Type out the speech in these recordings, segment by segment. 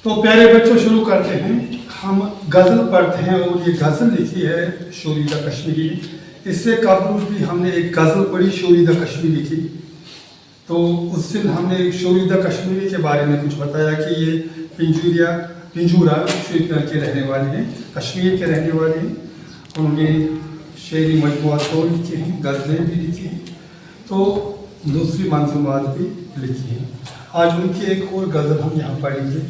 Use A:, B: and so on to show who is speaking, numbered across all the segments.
A: تو پیارے بچوں شروع کرتے ہیں. ہم غزل پڑھتے ہیں اور یہ غزل لکھی ہے شوریدہ کشمیری نے. اس سے قبل بھی ہم نے ایک غزل پڑھی شوریدہ کشمیری کی. تو اس دن ہم نے شوریدہ کشمیری کے بارے میں کچھ بتایا کہ یہ پنجورا کے رہنے والے ہیں، کشمیر کے رہنے والے ہیں. انہوں نے شعری مجموعات تو لکھے ہیں، غزلیں بھی لکھی ہیں، تو دوسری منظومات بھی لکھی ہیں. آج ان کی ایک اور غزل ہم یہاں پڑھیں گے.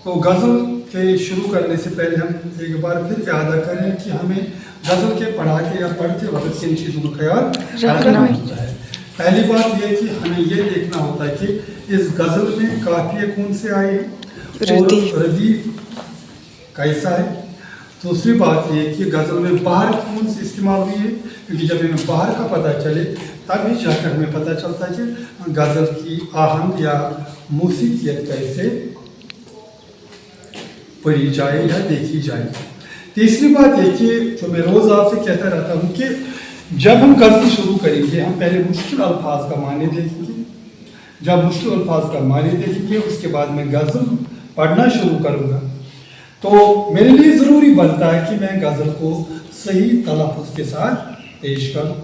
A: تو غزل کے شروع کرنے سے پہلے ہم ایک بار پھر اعادہ کریں کہ ہمیں غزل کے پڑھاتے یا پڑھتے وقت کن چیزوں کا خیال رکھنا ہوتا ہے. پہلی بات یہ کہ ہمیں یہ دیکھنا ہوتا ہے کہ اس غزل میں قافیے کون سے آئے ہیں اور ردیف کیسا ہے. دوسری بات یہ کہ غزل میں بہر کون سے استعمال ہوئی ہے، کیونکہ جب ہمیں بہر کا پتہ چلے تب ہی جا کر ہمیں پتہ چلتا ہے کہ غزل کی آہنگ یا موسیقیت کیسے پڑھی جائے یا دیکھی جائے. تیسری بات یہ کہ جو میں روز آپ سے کہتا رہتا ہوں کہ جب ہم غزل شروع کریں گے ہم پہلے مشکل الفاظ کا معنی دیکھیں گے. جب مشکل الفاظ کا معنی دیکھیں گے اس کے بعد میں غزل پڑھنا شروع کروں گا. تو میرے لیے ضروری بنتا ہے کہ میں غزل کو صحیح تلفظ کے ساتھ پیش کروں.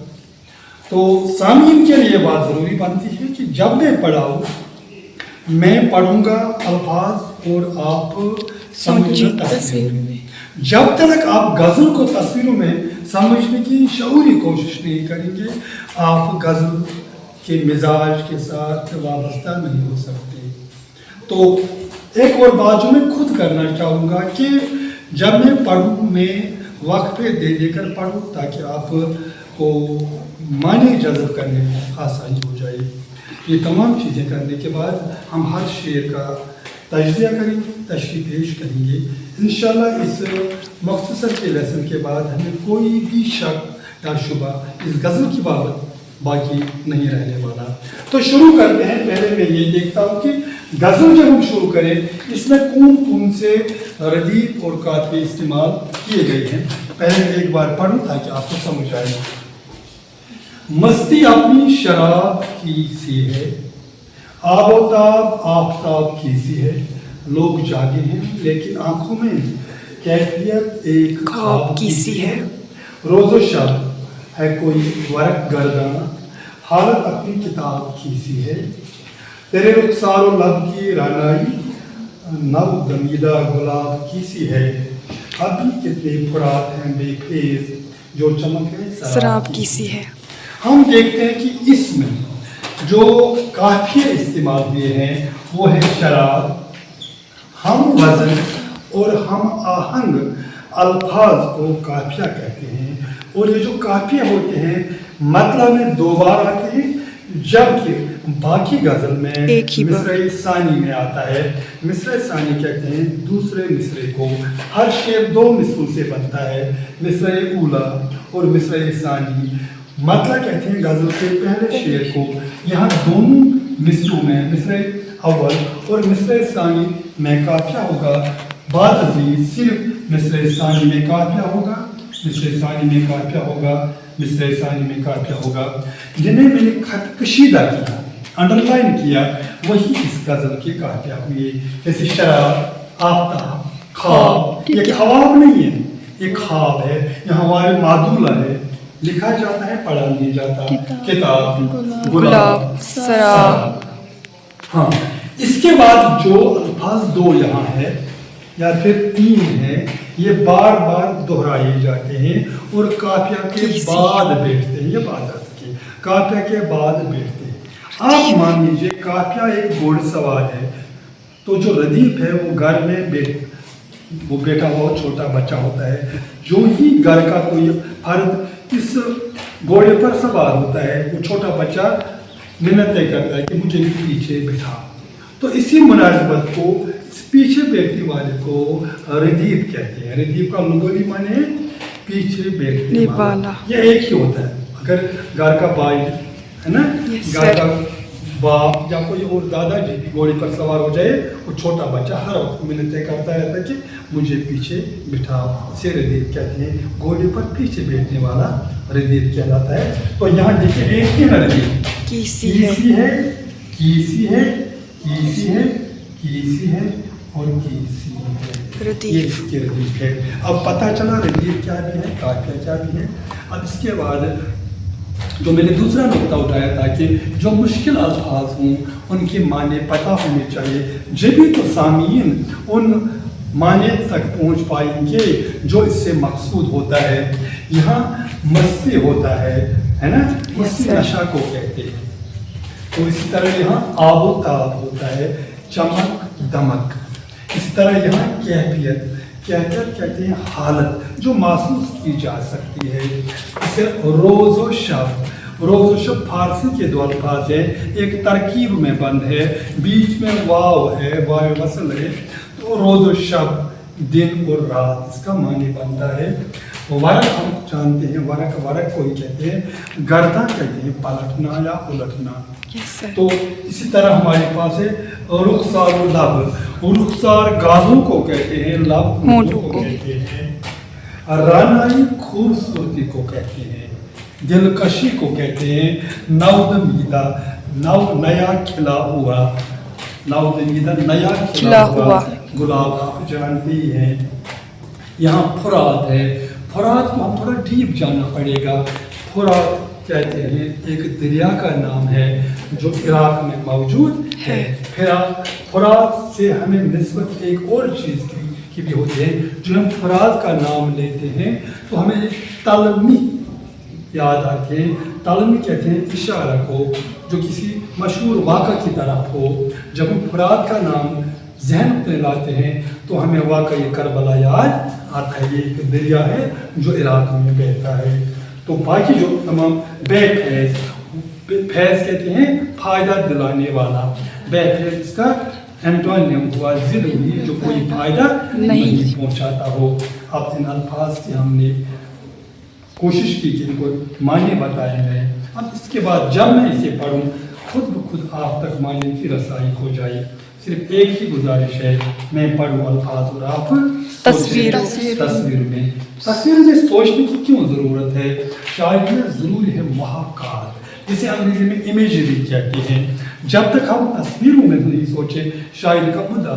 A: تو سامعین کے لیے بات ضروری بنتی ہے کہ جب میں پڑھاؤں میں پڑھوں گا الفاظ اور آپ سمجھنا تصویر میں. جب تک آپ غزل کو تصویروں میں سمجھنے کی شعوری کوشش نہیں کریں گے آپ غزل کے مزاج کے ساتھ وابستہ نہیں ہو سکتے. تو ایک اور بات جو میں خود کرنا چاہوں گا کہ جب میں پڑھوں میں وقفے دے دے کر پڑھوں تاکہ آپ کو معنی جذب کرنے میں آسانی ہو جائے. یہ تمام چیزیں کرنے کے بعد ہم ہر شعر کا تجزیہ کریں گے، تشریح پیش کریں گے. انشاءاللہ اس مختصر کے لیسن کے بعد ہمیں کوئی بھی شک یا شبہ اس غزل کی بابت باقی نہیں رہنے والا. تو شروع کرتے ہیں. پہلے میں یہ دیکھتا ہوں کہ غزل جب ہم شروع کریں اس میں کون کون سے ردیف اور قافیے استعمال کیے گئے ہیں. پہلے میں ایک بار پڑھوں تاکہ آپ کو سمجھ آئے. مستی اپنی شراب کی سی ہے، آب و تاب آفتاب کی سی ہے. لوگ جاگے ہیں لیکن آنکھوں میں کیفیت ایک خواب کی سی ہے. روز و شب ہے کوئی ورق گرداں، حالت اپنی کتاب کی سی ہے. تیرے رخسار و لب کی رعنائی نو دمیدہ گلاب کی سی ہے. ابھی کتنے پھرات ہیں بے خیز جو چمک ہے سراب کی سی ہے. ہم دیکھتے ہیں کہ اس میں جو قافیے استعمال ہوئے ہیں وہ ہے شراب، ہم وزن اور ہم آہنگ الفاظ کو قافیہ کہتے ہیں. اور یہ جو قافیے ہوتے ہیں مطلب میں دو بار آتے ہیں جبکہ باقی غزل میں مصرع ثانی میں آتا ہے. مصرع ثانی کہتے ہیں دوسرے مصرع کو. ہر شعر دو مصروں سے بنتا ہے، مصرع اولا اور مصرع ثانی. مطلب کہتے ہیں غزل کے پہلے شعر کو. یہاں دونوں مصروں میں مصرع اول اور مصرع ثانی میں قافیہ ہوگا. بعد ازیں صرف مصرع ثانی میں قافیہ ہوگا، مصرع ثانی میں قافیہ ہوگا، مصرع ثانی میں قافیہ ہوگا. جنہیں میں نے خط کشیدہ کیا، انڈر لائن کیا، وہی اس غزل کے قافیہ ہوئے. جیسے شراب، آفتاب، خواب. یہ خواب نہیں ہے، یہ خواب ہے. یہاں ہمارے معدولہ ہے، لکھا جاتا ہے پڑھا نہیں جاتا. کتاب، گلاب، سراب. ہاں اس کے بعد جو الفاظ دو یہاں ہے یا پھر تین ہے یہ بار بار دہرائے جاتے ہیں اور قافیہ کے بعد بیٹھتے ہیں. یہ بات آتی ہے قافیہ کے بعد بیٹھتے ہیں. آپ مان لیجیے قافیہ ایک گھوڑ سوار ہے تو جو ردیف ہے وہ گھر میں بیٹا ہوا چھوٹا بچہ ہوتا ہے. جو ہی گھر کا کوئی فرد اس گھوڑے پر سوار ہوتا ہے وہ چھوٹا بچہ منتیں کرتا ہے کہ مجھے پیچھے بٹھا. تو اسی مناسبت کو پیچھے بیٹھنے والے کو ردیف کہتے ہیں. ردیف کا لغوی معنی ہے پیچھے بیٹھنے والا. یہ ایک ہی ہوتا ہے. اگر گھر کا بھائی ہے نا، گھر کا باپ یا کوئی اور دادا جی بھی گھوڑے پر سوار ہو جائے وہ چھوٹا بچہ ہر وقت منتیں کرتا رہتا ہے کہ مجھے پیچھے بٹھا. اسے ردیف کہتے ہیں. گھوڑے پر پیچھے بیٹھنے والا ردیف کہلاتا ہے. تو یہاں دیکھیں ایک ہی ردیف کیسی ہے، کیسی ہے، کیسی ہے، کیسی ہے اور کی سی ہے
B: ردیف.
A: یہ اس کے ردیف ہے. اب پتہ چلا ردیف کیا بھی ہے, قافیہ کیا بھی ہے. اب اس کے بعد جو میں نے دوسرا نقطہ اٹھایا تھا کہ جو مشکل الفاظ ہوں ان کے معنی پتہ ہونے چاہیے, جبھی تو سامعین ان معنی تک پہنچ پائیں گے جو اس سے مقصود ہوتا ہے. یہاں مستی ہوتا ہے نا, مستی نشہ کو کہتے ہیں. تو اسی طرح یہاں آب و تاب ہوتا ہے, چمک دمک. اسی طرح یہاں کیفیت کہتے ہیں حالت جو محسوس کی جا سکتی ہے. اسے روز و شب, روز و شب فارسی کے دو الفاظ ہیں, ایک ترکیب میں بند ہے, بیچ میں واو ہے, واو وصل ہے. تو روز و شب دن اور رات اس کا معنی بنتا ہے. ورق ہم جانتے ہیں, ورق کو ہی کہتے ہیں, گردہ کہتے ہیں پلٹنا یا الٹنا. تو اسی طرح ہمارے پاس ہے رخسار و لب. رخسار گالوں کو کہتے ہیں, لب ہونٹوں کو کہتے ہیں. رانائی خوبصورتی کو کہتے ہیں, دلکشی کو کہتے ہیں. نودمیدہ نیا کھلا ہوا, نودمیدہ نیا کھلا ہوا گلاب آپ جانتے ہی ہیں. یہاں فرات ہے, فرات کو ہم تھوڑا ڈیپ جانا پڑے گا. فرات کہتے ہیں ایک دریا کا نام ہے جو عراق میں موجود ہے. فرات سے ہمیں نسبت ایک اور چیز کی بھی ہوتی ہے. جو ہم فرات کا نام لیتے ہیں تو ہمیں تلمی یاد آتے ہیں. تلمی کہتے ہیں اشارہ کو جو کسی مشہور واقعہ کی طرف ہو. جب ہم فرات کا نام ذہن میں لاتے ہیں تو ہمیں واقعی کربلا یاد آتا ہے. یہ ایک دریا ہے جو عراق میں بہتا ہے. تو باقی جو تمام بے فیض, فیض کہتے ہیں فائدہ دلانے والا. بے فیض اس کا اینٹونیم ہوا ضروری جو کوئی فائدہ نہیں پہنچاتا ہو. اب ان الفاظ سے ہم نے کوشش کی کہ ان کو معنی بتائے گئے. اب اس کے بعد جب میں اسے پڑھوں خود بخود آپ تک معنی کی رسائی ہو جائے. صرف ایک ہی گزارش ہے, میں پڑھوں الفاظ اور آپ تصویر میں سوچنے کی کیوں ضرورت ہے. شاعری میں ضرور ہے محاکات, جسے انگریزی میں امیجری کہتے ہیں. جب تک ہم تصویروں میں نہیں سوچیں شاعری کا مدعا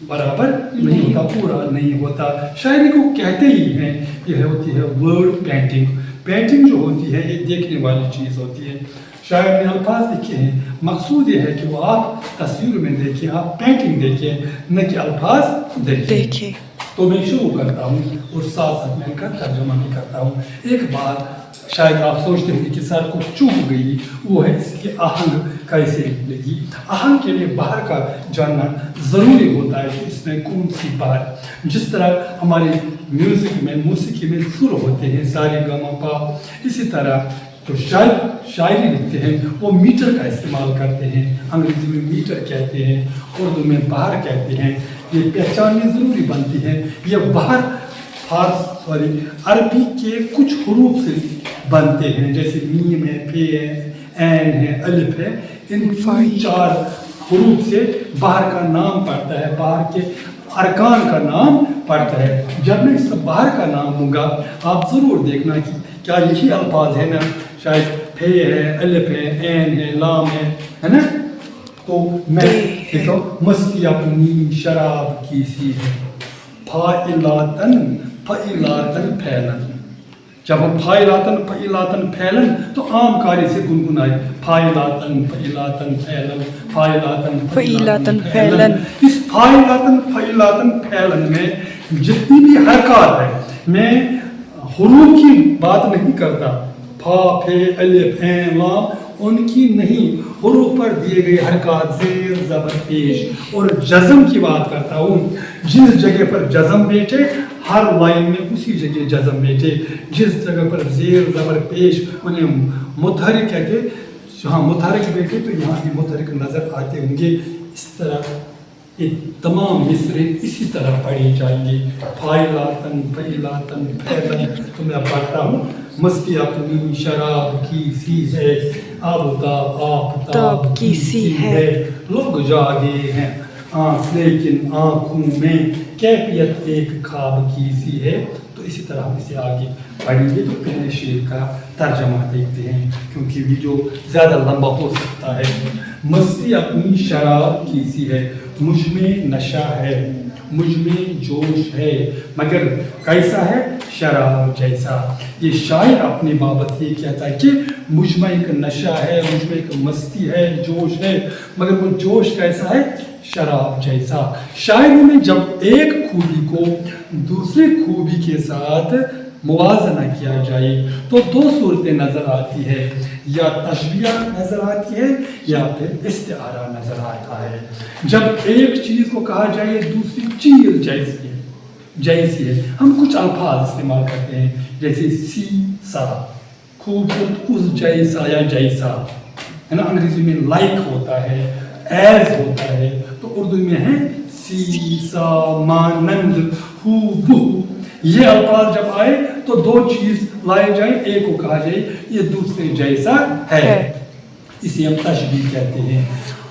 A: برابر نہیں ہوتا, پورا نہیں ہوتا. شاعری کو کہتے ہی ہیں, یہ ہوتی ہے ورڈ پینٹنگ. پینٹنگ جو ہوتی ہے یہ دیکھنے والی چیز ہوتی ہے. شاعر نے الفاظ لکھے ہیں, مقصود یہ ہے کہ وہ آپ تصویر میں دیکھیں, آپ پینٹنگ دیکھیں, نہ کہ الفاظ دیکھیں. تو میں شروع کرتا ہوں اور ساتھ ساتھ میں ان کا ترجمہ بھی کرتا ہوں. ایک بات شاید آپ سوچتے ہیں کہ سر کو چوک گئی, وہ ہے اس کی آہنگ کیسے نکلے گی. آہنگ کے لیے باہر کا جاننا ضروری ہوتا ہے کہ اس میں کون سی باہر. جس طرح ہمارے میوزک میں موسیقی میں سر ہوتے ہیں سارے گاما پا, اسی طرح تو شاعری لکھتے ہیں وہ میٹر کا استعمال کرتے ہیں. انگریزی میں میٹر کہتے ہیں, اردو میں باہر کہتے ہیں. یہ پہچاننے ضروری بنتی ہے. یہ باہر عربی کے کچھ حروف سے بنتے ہیں, جیسے میم ہے, پے ہے, عین ہے, الف ہے. ان 4 حروف سے باہر کا نام پڑتا ہے, باہر کے ارکان کا نام پڑتا ہے. جب میں اس باہر کا نام دوں گا آپ ضرور دیکھنا کہ کیا یہی الفاظ ہے نا, شاید پے ہے, الف ہے, عین ہے, لام ہے نا. تو میں دیکھو مستی اپنی شراب کی سی ہے, فائلاتن پھیلن. جب ہم فائلاتن پھیلن تو عام کاری سے گنگنائے, فائلاتن پھیلن, فائلاتن پھیلن. اس فائلاتن پھیلن میں جتنی بھی حرکات ہے, میں حروف کی بات نہیں کرتا, فا, پھے, الف, عین, لام, ان کی نہیں, حروف پر دیے گئے حرکات زیر, زبر, پیش اور جزم کی بات کرتا ہوں. جس جگہ پر جزم بیٹھے ہر لائن میں اسی جگہ جزم بیٹھے, جس جگہ پر زیر, زبر, پیش انہیں متحرک کہتے, جہاں متحرک بیٹھے تو یہاں بھی متحرک نظر آتے ہوں گے. اس طرح یہ تمام مصرے اسی طرح پڑھی جائیں گے, فائلاتن پھیلن. تو میں پڑھتا ہوں. مستی اپنی شراب کی سی ہے, آفتاب کی سی ہے, لوگ جاگے ہیں لیکن آنکھوں میں کیفیت ایک خواب کی سی ہے. تو اسی طرح ہم اسے آگے پڑھیں گے. تو پہلے شعر کا ترجمہ دیکھتے ہیں کیونکہ ویڈیو زیادہ لمبا ہو سکتا ہے. مستی اپنی شراب کی سی ہے, مجھ میں نشہ ہے، مجھ میں جوش ہے، مگر کیسا ہے؟ شراب جیسا. یہ شاعر اپنی بابت یہ کہتا ہے کہ مجھ میں ایک نشہ ہے، مجھ میں ایک مستی ہے، جوش ہے، مگر وہ جوش کیسا ہے؟ شراب جیسا. شاعروں میں جب ایک خوبی کو دوسری خوبی کے ساتھ موازنہ کیا جائے تو دو صورتیں نظر آتی ہے، یا تشبیہ نظر آتی ہے یا پھر استعارہ نظر آتا ہے. جب ایک چیز کو کہا جائے دوسری چیز جیسی ہے، ہم کچھ الفاظ استعمال کرتے ہیں جیسے سی سا، خوبصورت، اس جیسا یا جیسا، ہے نا. انگریزی میں لائک ہوتا ہے، ایز ہوتا ہے، تو اردو میں ہے سی سا، مانند، ہو بو. یہ الفاظ جب آئے تو دو چیز لائے جائیں، ایک کو کہا جائے یہ دوسرے جیسا ہے، اسے ہم تشبیہ کہتے ہیں.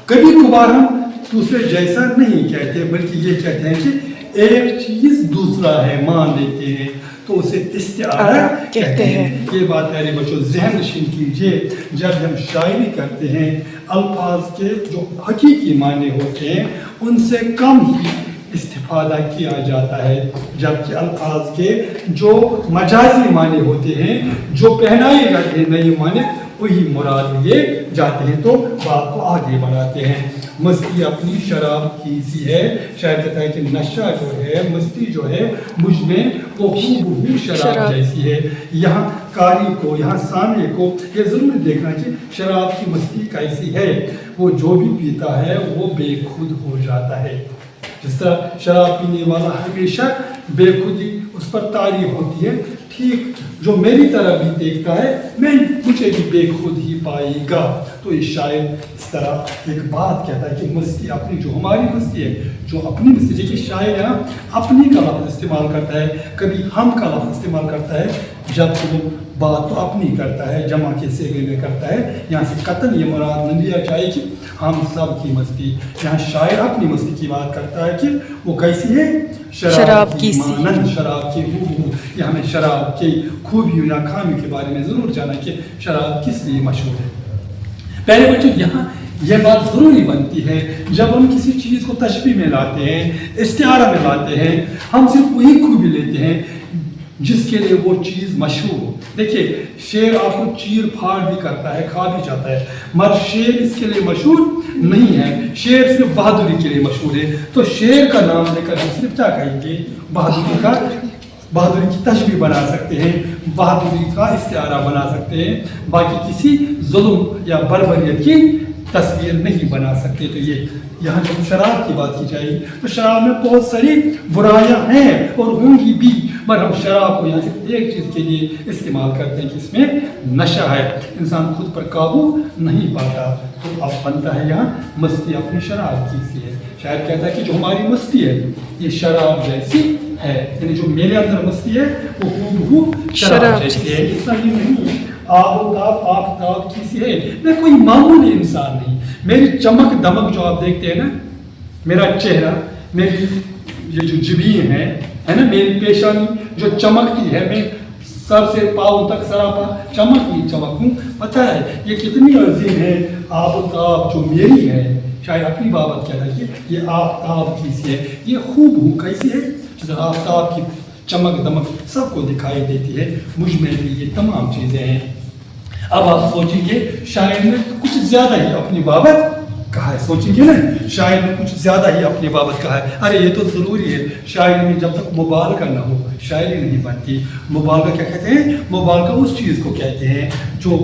A: کبھی کبھار ہم دوسرے جیسا نہیں کہتے بلکہ یہ کہتے ہیں کہ ایک چیز دوسرا ہے، مان لیتے ہیں، تو اسے استعارہ کہتے ہیں. یہ بات میرے بچوں ذہن نشین کیجئے، جب ہم شاعری کرتے ہیں الفاظ کے جو حقیقی معنی ہوتے ہیں ان سے کم ہی استفادہ کیا جاتا ہے، جبکہ الفاظ کے جو مجازی معنی ہوتے ہیں، جو پہنائے جاتے ہیں نئے معنی، وہی مراد لیے جاتے ہیں. تو بات کو آگے بڑھاتے ہیں. مستی اپنی شراب کی سی ہے. شاعر کہتا ہے کہ نشہ جو ہے، مستی جو ہے مجھ میں وہ خوب شراب جیسی ہے. یہاں قاری کو، یہاں سامع کو یہ ضرور دیکھنا کہ شراب کی مستی کیسی ہے. وہ جو بھی پیتا ہے وہ بے خود ہو جاتا ہے. جس طرح شراب پینے والا ہمیشہ بے خودی اس پر طاری ہوتی ہے، ٹھیک جو میری طرح بھی دیکھتا ہے مجھے بھی بے خود ہی پائے گا. تو یہ شاعر اس طرح ایک بات کہتا ہے کہ مستی اپنی، جو ہماری مستی ہے، جو اپنی مستی، دیکھیے شاعر یہاں اپنی کا لفظ استعمال کرتا ہے، کبھی ہم کا لفظ استعمال کرتا ہے، جب وہ بات تو اپنی کرتا ہے، جمع کے صیغے میں کرتا ہے. یہاں سے قطعاً یہ مراد نہ لیا جائے کہ ہم سب کی مستی. یہاں شاعر اپنی مستی کی بات کرتا ہے کہ وہ کیسی ہے؟ شراب کی مانند، شراب کی ہو. یہ ہمیں شراب کی خوبیوں یا خامی کے بارے میں ضرور جانا کہ شراب کس لیے مشہور ہے. پہلے بچوں یہاں یہ بات ضروری بنتی ہے جب ہم کسی چیز کو تشبیہ میں لاتے ہیں، استعارہ میں لاتے ہیں، ہم صرف وہی خوبی لیتے ہیں جس کے لیے وہ چیز مشہور ہو. دیکھیے شیر آپ کو چیر پھاڑ بھی کرتا ہے، کھا بھی جاتا ہے، مگر شیر اس کے لیے مشہور نہیں ہے. شیر صرف بہادری کے لیے مشہور ہے. تو شیر کا نام لے کر ہم صرف کیا کہیں گے؟ بہادری کی تشبیہ بنا سکتے ہیں، بہادری کا استعارہ بنا سکتے ہیں، باقی کسی ظلم یا بربریت کی تصویر نہیں بنا سکتے. تو یہ یہاں جب شراب کی بات کی جائے تو شراب میں بہت ساری برائیاں ہیں اور ہوں گی بھی، مگر ہم شراب کو یہاں سے ایک چیز کے لیے استعمال کرتے ہیں کہ اس میں نشہ ہے، انسان خود پر قابو نہیں پاتا. تو اب بنتا ہے یہاں مستی اپنی شراب کی سی ہے. شاعر کہتا ہے کہ جو ہماری مستی ہے یہ شراب جیسی ہے، یعنی جو میرے اندر مستی ہے وہ ہو شراب جیسی ہے. اتنا ہی نہیں، آفتاب کی سی ہے. میں کوئی معمولی انسان نہیں، میری چمک دمک جو آپ دیکھتے ہیں نا، میرا چہرہ، میری یہ جو جبین ہے نا، میری پیشانی جو چمکتی ہے، میں سر سے پاؤں تک سراپا چمک ہوں. پتہ ہے یہ کتنی عظیم ہے آفتاب جو میری ہے. شاید اپنی بابت کہتا ہے کہ یہ آفتاب کی سی ہے. یہ خوب ہوں کیسی ہے؟ جس آفتاب کی چمک دمک سب کو دکھائی دیتی ہے، مجھ میں بھی یہ تمام چیزیں ہیں. اب آپ سوچیں گے شاعر نے کچھ زیادہ ہی اپنی بابت کہا ہے. سوچیں گے نا شاعر نے کچھ زیادہ ہی اپنی بابت کہا ہے. ارے یہ تو ضروری ہے، شاعری میں جب تک مبالغہ نہ ہو شاعری نہیں بنتی. مبالغہ کیا کہتے ہیں؟ مبالغہ اس چیز کو کہتے ہیں جو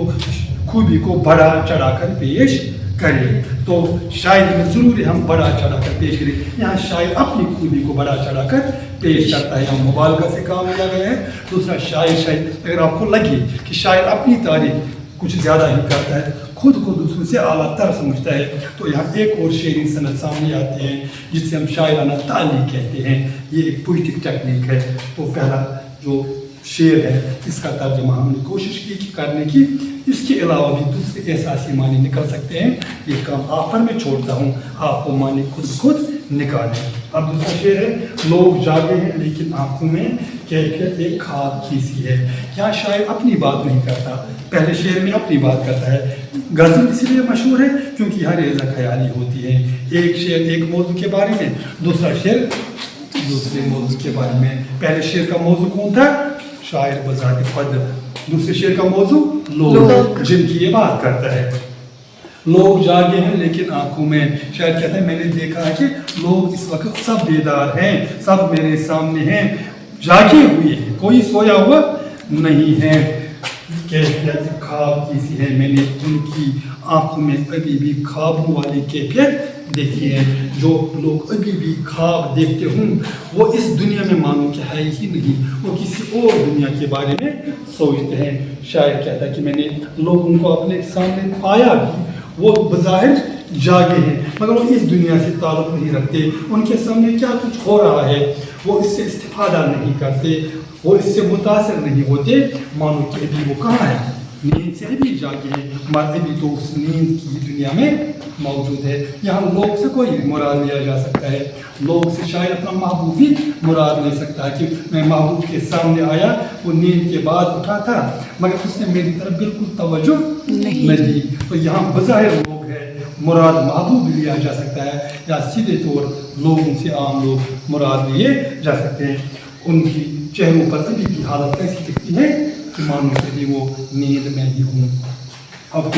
A: خوبی کو بڑا چڑھا کر پیش کرے. تو شاعری میں ضروری ہم بڑا چڑھا کر پیش کریں. یہاں شاعر اپنی خوبی کو بڑا چڑھا کر پیش کرتا ہے. ہم مبالغہ سے کام لیا گیا ہے. دوسرا شاعر اگر آپ کو لگے کہ شاعر اپنی تعریف کچھ زیادہ ہی کرتا ہے، خود کو دوسروں سے اعلیٰ تر سمجھتا ہے، تو یہاں ایک اور شعری صنعت سامنے آتے ہیں جس سے ہم شاعرانہ تعلیق کہتے ہیں. یہ ایک پوئٹک ٹیکنیک ہے. تو پہلا جو شعر ہے اس کا ترجمہ ہم نے کوشش کی کرنے کی. اس کے علاوہ بھی دوسرے احساسی معنی نکل سکتے ہیں. یہ کام آپ پر میں چھوڑتا ہوں، آپ کو معنی خود نکالیں. اب دوسرا شعر ہے، لوگ جاگے ہیں لیکن آنکھوں میں کیفیت ایک خواب کی سی ہے. یہاں شاعر اپنی بات نہیں کرتا، پہلے شعر میں اپنی بات کرتا ہے، غزل اس لیے مشہور ہے کیونکہ ہر ریزہ خیالی ہوتی ہے. ایک شعر ایک موضوع کے بارے میں, دوسرا شعر دوسرے موضوع کے بارے میں. پہلے شعر کا موضوع کون تھا؟ شاعر بذات خود. دوسرے شعر کا موضوع لوگ جن کی یہ بات کرتا ہے. لوگ جاگے ہیں لیکن آنکھوں میں, شاید کہتا ہے میں نے دیکھا ہے کہ لوگ اس وقت سب بیدار ہیں, سب میرے سامنے ہیں, جاگے ہوئے ہیں, کوئی سویا ہوا نہیں ہے. کیفیت خواب کی سی ہے, میں نے ان کی آنکھوں میں ابھی بھی خوابوں والی کیفیت دیکھی ہے. جو لوگ ابھی بھی خواب دیکھتے ہوں وہ اس دنیا میں مانو کہ ہے ہی نہیں, وہ کسی اور دنیا کے بارے میں سوچتے ہیں. شاعر کہتا ہے کہ میں نے لوگوں کو اپنے سامنے پایا بھی, وہ بظاہر جاگے ہیں مگر وہ اس دنیا سے تعلق نہیں رکھتے. ان کے سامنے کیا کچھ ہو رہا ہے وہ اس سے استفادہ نہیں کرتے, وہ اس سے متاثر نہیں ہوتے, مانو کہ ابھی وہ کہاں ہے, نیند سے بھی جاگے ہیں مگر ابھی تو اس نیند کی دنیا میں موجود ہے. یہاں لوگ سے کوئی مراد لیا جا سکتا ہے, لوگ سے شاید اپنا محبوب بھی مراد لے سکتا ہے کہ میں محبوب کے سامنے آیا, وہ نیند کے بعد اٹھا تھا مگر اس نے میری طرف بالکل توجہ نہیں دی. تو یہاں بظاہر لوگ ہے, مراد محبوب لیا جا سکتا ہے, یا سیدھے طور لوگوں سے عام لوگ مراد لیے جا سکتے ہیں. ان کی چہروں پر ابھی بھی حالت ایسی دکھتی ہے کہ مانو کہ بھی وہ نیند میں ہی ہوں. اب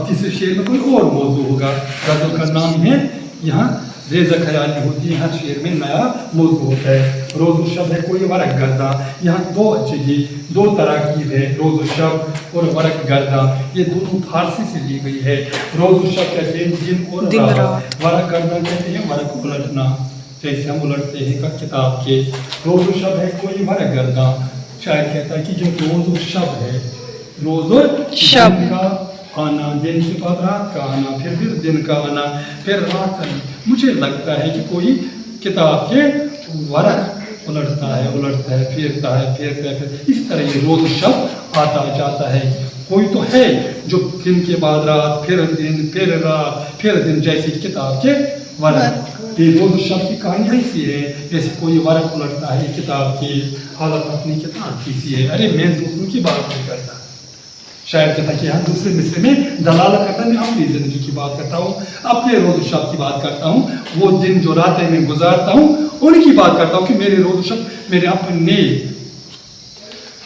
A: تیسرے شعر میں کوئی اور موضوع ہوگا. غزل کا نام ہے یہاں ریزہ خیالی ہوتی ہے, ہر شعر میں نیا موضوع ہوتا ہے. روز و شب ہے کوئی ورق گرداں, یہاں دو جگہ دو تراکیب ہے, روز و شب اور ورق گرداں, یہ دونوں فارسی سے لی گئی ہے. روز و شب کہتے ہیں دن اور رات, ورق گرداں کہتے ہیں ورق الٹنا, جیسے ہم الٹتے ہیں کتاب کے. روز و شب ہے کوئی ورق گرداں, شاعر کہتا ہے کہ جو روز و شب ہے, روز و شب کا آنا, دن کے بعد رات کا آنا, پھر دن کا آنا, پھر رات کا. مجھے لگتا ہے کہ کوئی کتاب کے ورق الٹتا ہے, پھرتا ہے. اس طرح یہ روز و شب آتا جاتا ہے. کوئی تو ہے جو دن کے بعد رات, پھر دن, پھر رات, پھر دن, جیسے کتاب کے ورق. یہ روز و شب کی کہانی ایسی ہے جیسے کوئی ورق الٹتا ہے کتاب کی, حالت اپنی کتاب کی سی ہے. ارے میں دوسروں کی بات نہیں کرتا, شاعر کہتا ہے کہ یہاں دوسرے مصرے میں دلالت کرتا ہے, میں اپنی زندگی کی بات کرتا ہوں, اپنے روز و شب کی بات کرتا ہوں, وہ دن جو راتیں میں گزارتا ہوں ان کی بات کرتا ہوں کہ میرے روز و شب میرے اپنے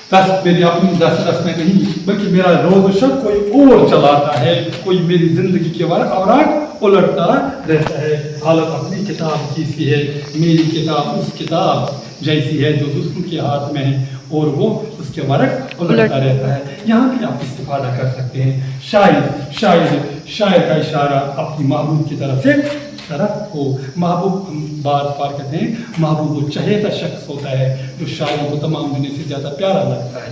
A: دس میں نہیں, بلکہ میرا روز و شب کوئی اور چلاتا ہے, کوئی میری زندگی کے اوراق الٹتا رہتا ہے. حالت اپنی کتاب کی سی ہے, میری کتاب اس کتاب جیسی ہے جو دوسروں کے ہاتھ میں ہے اور وہ اس کے ورق الٹتا رہتا ہے. یہاں بھی آپ استفادہ کر سکتے ہیں. شاعر کا اشارہ اپنی محبوب کی طرف ہو. محبوب بار کہتے ہیں محبوب وہ چہیتا شخص ہوتا ہے جو شاعر کو تمام دنیا سے زیادہ پیارا لگتا ہے,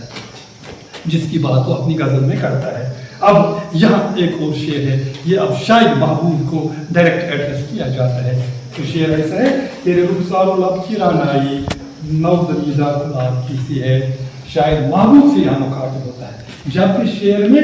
A: جس کی بات وہ اپنی غزل میں کرتا ہے. اب یہاں ایک اور شعر ہے, یہ اب شاید محبوب کو ڈائریکٹ ایڈریس کیا جاتا ہے. تو شعر ایسا ہے, تیرے رخسار و لب کی رانائی نو دریدہ گلاب کی سی ہے. شاید محبوب سے یہاں مخاطب ہوتا ہے. جب بھی شعر میں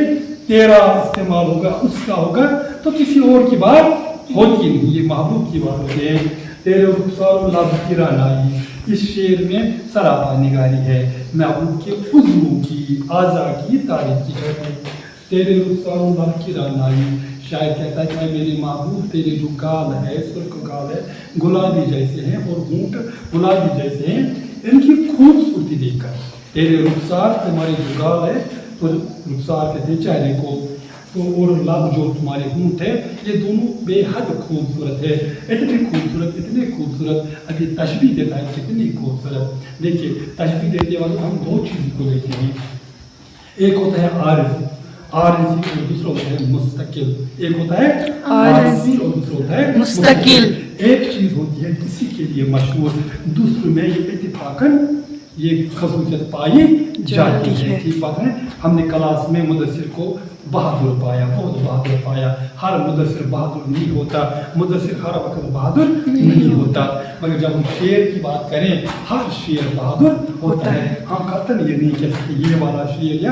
A: تیرا استعمال ہوگا, اس کا ہوگا, تو کسی اور کی بات ہوتی نہیں, یہ محبوب کی بات ہوتی ہے. تیرے رخسار و لب کی رانائی, اس شعر میں سراپا نگاری ہے, محبوب کے عضو کی, اعضاء کی تعریف کی جاتی ہے. تیرے رخسار و لب کی رانائی, شاعر کہتا ہے کہ میرے محبوب تیرے جو گال ہے, سرخ گال ہے, گلابی جیسے ہیں اور ہونٹ گلابی جیسے ہیں, ان کی خوبصورتی دیکھ کر. تیرے رخسار تمہارے جو گال ہے, تو رخسار کہتے ہیں چہرے کو, تو اور لب جو تمہارے ہونٹ ہے, یہ دونوں بے حد خوبصورت ہے. اتنے خوبصورت, ابھی تشبیہ دیتا ہے کتنی خوبصورت. دیکھیے تشبیہ دیتے وقت ہم دو چیزوں کو دیکھتے ہیں, ایک ہوتا ہے عارضی اور دوسرا ہوتا ہے مستقل. ایک ہوتا ہے عارضی اور دوسرا ہوتا ہے مستقل. ایک چیز ہوتی ہے کسی کے لیے مشہور, دوسرے میں یہ اتفاقاً یہ خصوصیت پائی جاتی ہے. ٹھیک بات ہے. ہم نے کلاس میں مدثر کو بہادر پایا, بہت بہادر پایا. ہر مدثر بہادر نہیں ہوتا, مدثر ہر وقت بہادر نہیں ہوتا, مگر جب ہم شعر کی بات کریں ہر شعر بہادر ہوتا ہے. ہم قطعاً یہ نہیں کہہ سکتے یہ والا شعر یا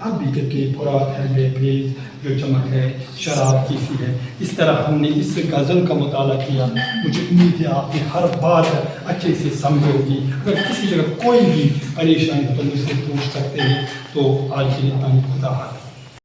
A: اب بھی کہ فرات ہے بے فیض جو چمک ہے شراب کی سی ہے. اس طرح ہم نے اس غزل کا مطالعہ کیا. مجھے امید ہے آپ نے ہر بات اچھے سے سمجھی ہوگی. اگر کسی جگہ کوئی بھی پریشانی ہو تو مجھ سے پوچھ سکتے ہیں. تو آج کے لیے اتنا ہی. خدا حافظ.